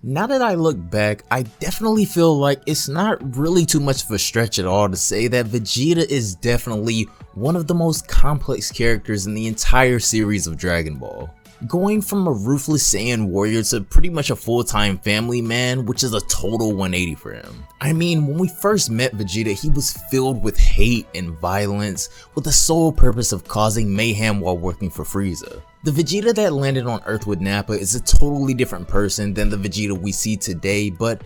Now that I look back, I definitely feel like it's not really too much of a stretch at all to say that Vegeta is definitely one of the most complex characters in the entire series of Dragon Ball. Going from a ruthless Saiyan warrior to pretty much a full-time family man, which is a total 180 for him. I mean, when we first met Vegeta, he was filled with hate and violence, with the sole purpose of causing mayhem while working for Frieza. The Vegeta that landed on Earth with Nappa is a totally different person than the Vegeta we see today, but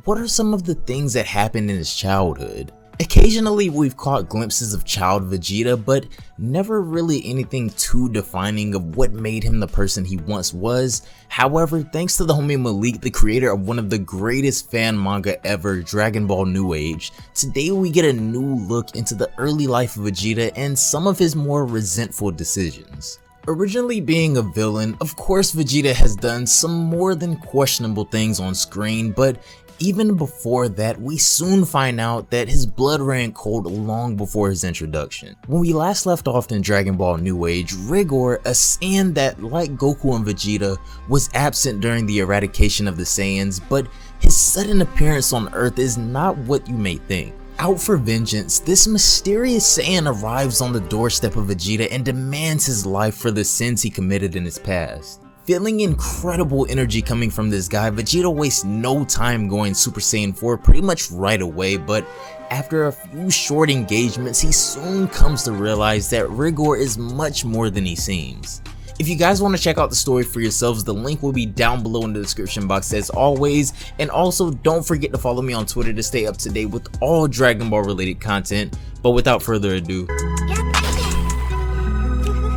what are some of the things that happened in his childhood? Occasionally we've caught glimpses of child Vegeta, but never really anything too defining of what made him the person he once was. However, thanks to the homie Malik, the creator of one of the greatest fan manga ever, Dragon Ball New Age, today we get a new look into the early life of Vegeta and some of his more resentful decisions. Originally being a villain, of course Vegeta has done some more than questionable things on screen, but even before that, we soon find out that his blood ran cold long before his introduction. When we last left off in Dragon Ball New Age, Rigor, a Saiyan that, like Goku and Vegeta, was absent during the eradication of the Saiyans, but his sudden appearance on Earth is not what you may think. Out for vengeance, this mysterious Saiyan arrives on the doorstep of Vegeta and demands his life for the sins he committed in his past. Feeling incredible energy coming from this guy, Vegeta wastes no time going Super Saiyan 4 pretty much right away, but after a few short engagements, he soon comes to realize that Rigor is much more than he seems. If you guys want to check out the story for yourselves, the link will be down below in the description box as always, and also don't forget to follow me on Twitter to stay up to date with all Dragon Ball related content. But without further ado,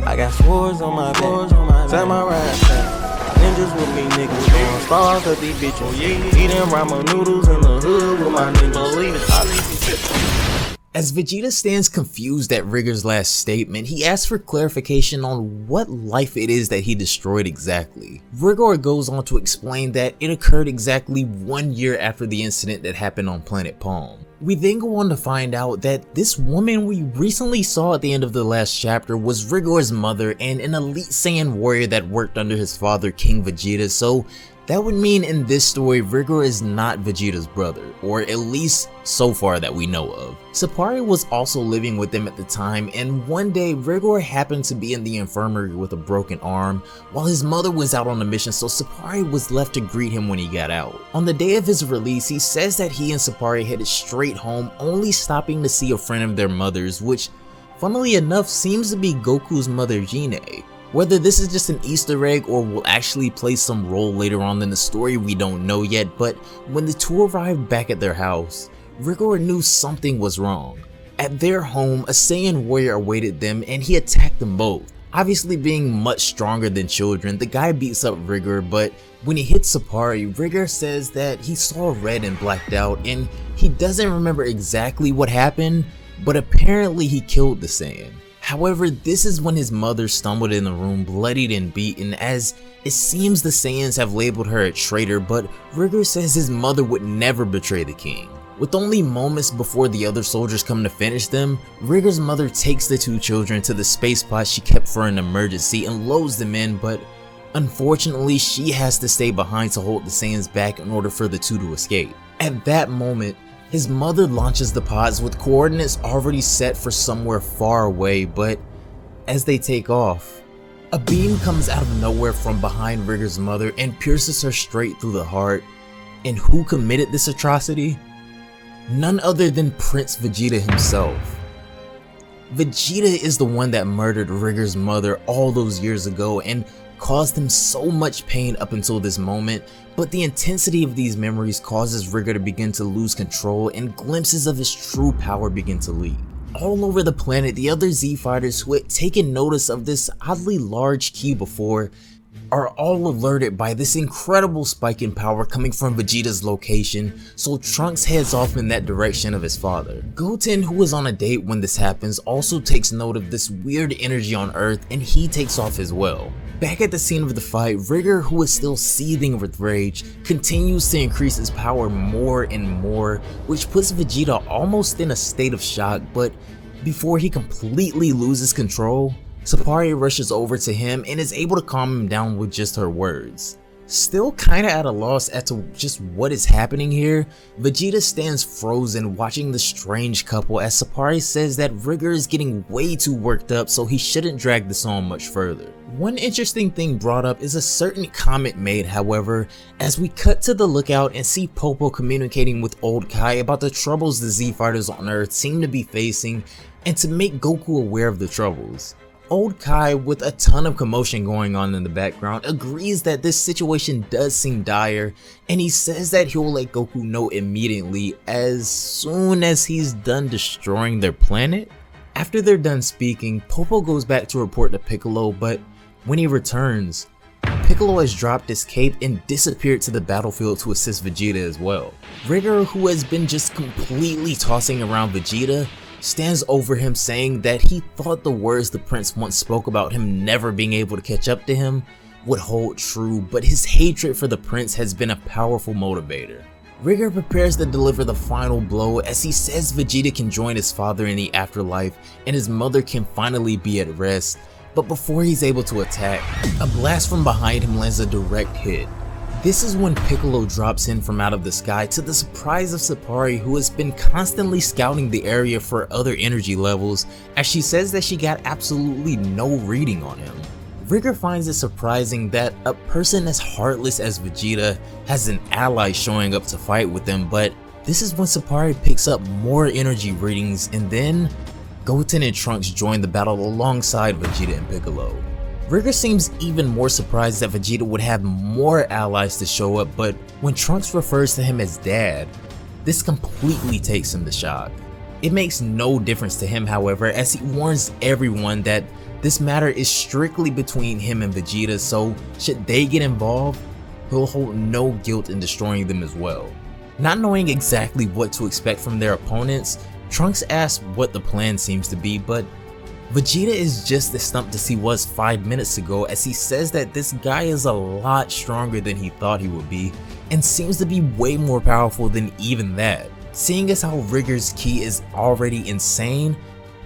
I got swords on my back, time my ride back. Ninjas with me, niggas going Starr, cause these bitches eating ramen noodles in the hood with my niggas. as Vegeta stands confused at Rigor's last statement, he asks for clarification on what life it is that he destroyed exactly. Rigor goes on to explain that it occurred exactly 1 year after the incident that happened on Planet Palm. We then go on to find out that this woman we recently saw at the end of the last chapter was Rigor's mother and an elite Saiyan warrior that worked under his father King Vegeta, so that would mean in this story Rigor is not Vegeta's brother, or at least so far that we know of. Sappari was also living with them at the time, and one day Rigor happened to be in the infirmary with a broken arm while his mother was out on a mission, so Sappari was left to greet him when he got out. On the day of his release, he says that he and Sappari headed straight home, only stopping to see a friend of their mother's, which funnily enough seems to be Goku's mother Jine. Whether this is just an Easter egg or will actually play some role later on in the story, we don't know yet, but when the two arrived back at their house, Rigor knew something was wrong. At their home, a Saiyan warrior awaited them and he attacked them both. Obviously being much stronger than children, the guy beats up Rigor, but when he hits Sappari, Rigor says that he saw red and blacked out and he doesn't remember exactly what happened, but apparently he killed the Saiyan. However, this is when his mother stumbled in the room bloodied and beaten, as it seems the Saiyans have labeled her a traitor, but Rigor says his mother would never betray the king. With only moments before the other soldiers come to finish them, Rigor's mother takes the two children to the space pod she kept for an emergency and loads them in, but unfortunately she has to stay behind to hold the Saiyans back in order for the two to escape. At that moment, his mother launches the pods with coordinates already set for somewhere far away, but as they take off, a beam comes out of nowhere from behind Rigor's mother and pierces her straight through the heart. And who committed this atrocity? None other than Prince Vegeta himself. Vegeta is the one that murdered Rigor's mother all those years ago and caused him so much pain up until this moment, but the intensity of these memories causes Rigor to begin to lose control and glimpses of his true power begin to leak. All over the planet, the other Z fighters who had taken notice of this oddly large key before are all alerted by this incredible spike in power coming from Vegeta's location, so Trunks heads off in that direction of his father. Goten, who is on a date when this happens, also takes note of this weird energy on Earth and he takes off as well. Back at the scene of the fight, Rigor, who is still seething with rage, continues to increase his power more and more, which puts Vegeta almost in a state of shock, but before he completely loses control, Sappari rushes over to him and is able to calm him down with just her words. Still kinda at a loss as to just what is happening here, Vegeta stands frozen watching the strange couple as Sapari says that Rigger is getting way too worked up, so he shouldn't drag this on much further. One interesting thing brought up is a certain comment made, however, as we cut to the lookout and see Popo communicating with Old Kai about the troubles the Z fighters on Earth seem to be facing and to make Goku aware of the troubles. Old Kai, with a ton of commotion going on in the background, agrees that this situation does seem dire, and he says that he'll let Goku know immediately as soon as he's done destroying their planet. After they're done speaking, Popo goes back to report to Piccolo, but when he returns, Piccolo has dropped his cape and disappeared to the battlefield to assist Vegeta as well. Rigger, who has been just completely tossing around Vegeta, stands over him saying that he thought the words the prince once spoke about him never being able to catch up to him would hold true, but his hatred for the prince has been a powerful motivator. Rigger prepares to deliver the final blow as he says Vegeta can join his father in the afterlife and his mother can finally be at rest, but before he's able to attack, a blast from behind him lands a direct hit. This is when Piccolo drops in from out of the sky to the surprise of Sapari, who has been constantly scouting the area for other energy levels, as she says that she got absolutely no reading on him. Rigger finds it surprising that a person as heartless as Vegeta has an ally showing up to fight with them, but this is when Sapari picks up more energy readings, and then Goten and Trunks join the battle alongside Vegeta and Piccolo. Rigger seems even more surprised that Vegeta would have more allies to show up, but when Trunks refers to him as dad, this completely takes him to shock. It makes no difference to him, however, as he warns everyone that this matter is strictly between him and Vegeta, so should they get involved, he'll hold no guilt in destroying them as well. Not knowing exactly what to expect from their opponents, Trunks asks what the plan seems to be, but Vegeta is just as stumped as he was 5 minutes ago, as he says that this guy is a lot stronger than he thought he would be and seems to be way more powerful than even that. Seeing as how Rigger's ki is already insane,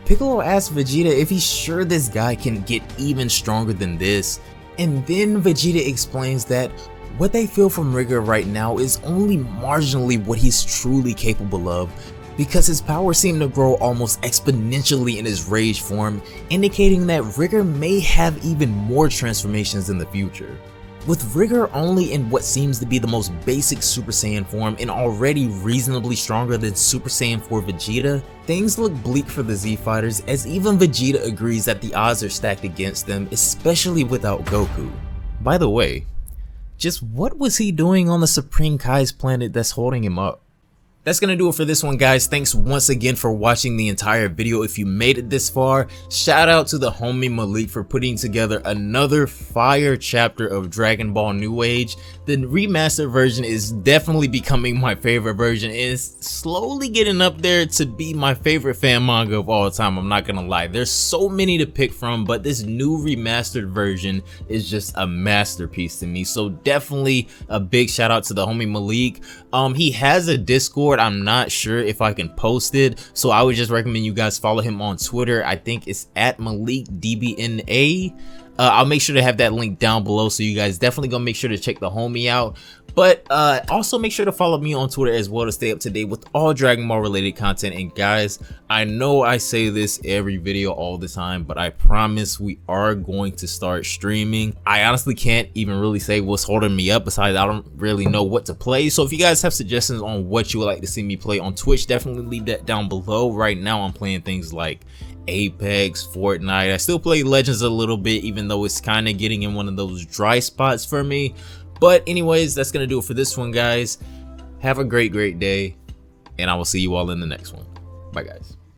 Piccolo asks Vegeta if he's sure this guy can get even stronger than this, and then Vegeta explains that what they feel from Rigger right now is only marginally what he's truly capable of, because his power seemed to grow almost exponentially in his rage form, indicating that Rigger may have even more transformations in the future. With Rigger only in what seems to be the most basic Super Saiyan form and already reasonably stronger than Super Saiyan 4 Vegeta, things look bleak for the Z fighters, as even Vegeta agrees that the odds are stacked against them, especially without Goku. By the way, just what was he doing on the Supreme Kai's planet that's holding him up? That's gonna do it for this one, guys. Thanks once again for watching the entire video. If you made it this far, shout out to the homie Malik for putting together another fire chapter of Dragon Ball New Age. The remastered version is definitely becoming my favorite version. It's slowly getting up there to be my favorite fan manga of all time, I'm not gonna lie. There's so many to pick from, but this new remastered version is just a masterpiece to me. So definitely a big shout out to the homie Malik. He has a Discord. I'm not sure if I can post it, so I would just recommend you guys follow him on Twitter. I think it's at MalikDBNA. I'll make sure to have that link down below, so you guys definitely gonna make sure to check the homie out. But also make sure to follow me on Twitter as well to stay up to date with all Dragon Ball related content. And guys, I know I say this every video all the time, but I promise we are going to start streaming. I honestly can't even really say what's holding me up, besides I don't really know what to play. So if you guys have suggestions on what you would like to see me play on Twitch, definitely leave that down below. Right now I'm playing things like Apex, Fortnite. I still play Legends a little bit, even though it's kind of getting in one of those dry spots for me. But anyways, that's gonna do it for this one, guys. Have a great day, and I will see you all in the next one. Bye, guys.